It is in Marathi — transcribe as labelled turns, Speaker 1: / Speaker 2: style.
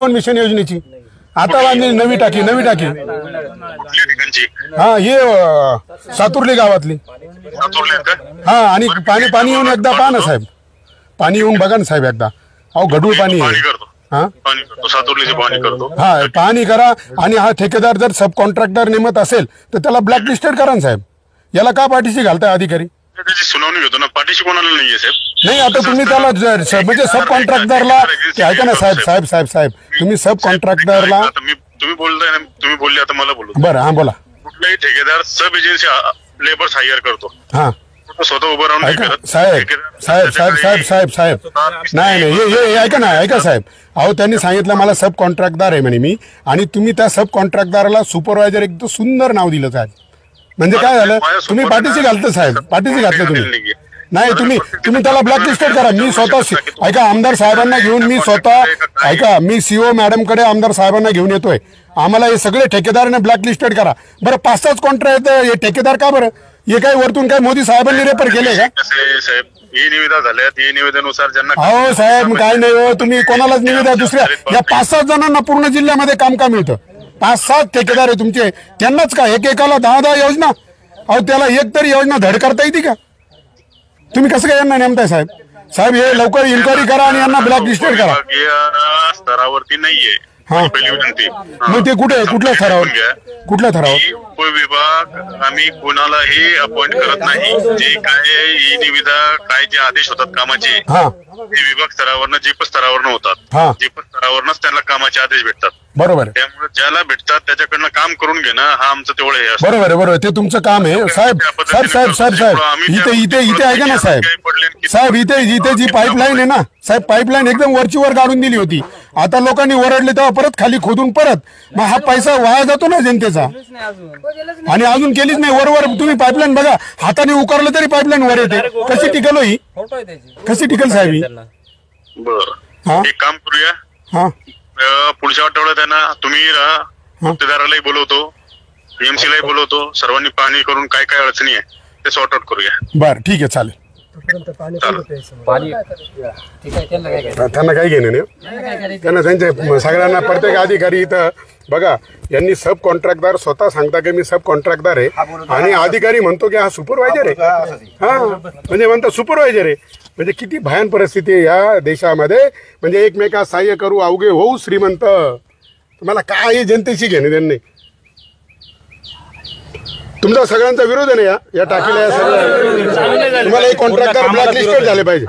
Speaker 1: मिशन योजनेची आता बांधली नवी टाकी हा हे सातुर्ली गावातली हा आणि पाणी येऊन एकदा पहा ना साहेब, पाणी येऊन बघा ना साहेब एकदा. अहो गढूळ पाणी आहे. हा पाणी करा. आणि हा ठेकेदार जर सब कॉन्ट्रॅक्टर नेमत असेल तर त्याला ब्लॅकलिस्टेड करा ना साहेब. याला का पाठीशी घालताय अधिकारी?
Speaker 2: त्याची सुनावणी घेतो ना, पाठीशी कोणाला नाहीये साहेब.
Speaker 1: नाही आता तुम्ही त्याला म्हणजे सब कॉन्ट्रॅक्टरला ऐका ना साहेब तुम्ही सब कॉन्ट्रॅक्टरला
Speaker 2: तुम्ही बोलताय ना, तुम्ही बोलले आता मला बोलू.
Speaker 1: बरं हा बोला.
Speaker 2: कुठलाही ठेकेदार सब एजन्सी लेबर्स हायर करतो.
Speaker 1: हा
Speaker 2: स्वतः उभं राहून
Speaker 1: साहेब नाही हे ऐका साहेब. अहो त्यांनी सांगितलं मला सब कॉन्ट्रॅक्टदार आहे म्हणे मी, आणि तुम्ही त्या सब कॉन्ट्रॅक्टदाराला सुपरवायझर एकदम सुंदर नाव दिलं साहेब. म्हणजे काय झालं, तुम्ही पाठीशी घालता साहेब, पाठीशी घातलं तुम्ही. नाही तुम्ही त्याला ब्लॅकलिस्टेड करा. मी स्वतः ऐका आमदार साहेबांना घेऊन मी सीओ मॅडम कडे आमदार साहेबांना घेऊन येतोय. आम्हाला हे सगळे ठेकेदारांना ब्लॅकलिस्टेड करा. बरं 5-6 कॉन्ट्रॅक्ट हे ठेकेदार का बरं? हे काय वरतून काय मोदी साहेबांनी रेफर केले का?
Speaker 2: ही निविदा झाल्यात, ही निविदेनुसार ज्यांना
Speaker 1: हो साहेब काय नाही हो, तुम्ही कोणालाच निविदा दुसऱ्या या 5-6 जणांना पूर्ण जिल्ह्यामध्ये काम का मिळतं? 5-7 ठेकेदार आहे तुमचे, त्यांनाच का एकेकाला 10 योजना? अहो त्याला एक तरी योजना धड करता येते का? तुम्ही कसं काय यांना नेमताय साहेब? हे लवकर इन्क्वायरी करा आणि यांना ब्लॅकलिस्टेड करा.
Speaker 2: स्तरावरती नाहीये. पहिली विनंती.
Speaker 1: मग ते कुठल्या थरावर?
Speaker 2: उपविभाग आम्ही कोणालाही अपॉइंट करत नाही. जे काय ही निविदा काय जे आदेश होतात कामाचे ते विभाग स्तरावरनं जीप स्तरावरनं होतात. जीप स्तरावरनच त्यांना कामाचे आदेश भेटतात.
Speaker 1: बरोबर.
Speaker 2: त्यामुळे ज्याला भेटतात त्याच्याकडनं काम करून घेणं हा आमचं तेवढं हे असतं.
Speaker 1: बरोबर ते तुमचं काम आहे साहेब. इथे ऐका ना साहेब इथे जी पाईपलाईन आहे ना साहेब, पाईपलाईन एकदम वरची वर काढून दिली होती. आता लोकांनी ओरडले तेव्हा परत खाली खोदून परत, मग हा पैसा वाया जातो ना जनतेचा. आणि अजून केलीच नाही. वरवर तुम्ही पाईपलाईन बघा, हाताने उकारलं तरी पाईपलाईन वर येते. कशी टिकल ही? कशी टिकल साहेब ही?
Speaker 2: बरं एक काम करूया, पुढच्या आठवड्यात आहे ना तुम्ही गुत्तेदारालाही बोलवतो, एमसी लाही बोलवतो, सर्वांनी पाहणी करून काय काय अडचणी आहे ते सॉर्ट आउट करूया.
Speaker 1: बरं ठीक आहे चालेल. त्यांना काही घेणं नाही, त्यांना त्यांच्या सगळ्यांना प्रत्येक अधिकारी इथं बघा, यांनी सब कॉन्ट्रॅक्टदार स्वतः सांगता की मी सब कॉन्ट्रॅक्टदार आहे, आणि अधिकारी म्हणतो की हा सुपरवायझर आहे. म्हणजे म्हणतो सुपरवायझर आहे. म्हणजे किती भयान परिस्थिती आहे या देशामध्ये. म्हणजे एकमेकास सहाय्य करू अवघे होऊ श्रीमंत. तुम्हाला काय जनतेशी घेणे देणे नाही. तुमचा सगळ्यांचा विरोध आहे ना या टाकीला, या सगळ्या तुम्हाला एक कॉन्ट्रॅक्टर ब्लॅकलिस्टेड झाले पाहिजे.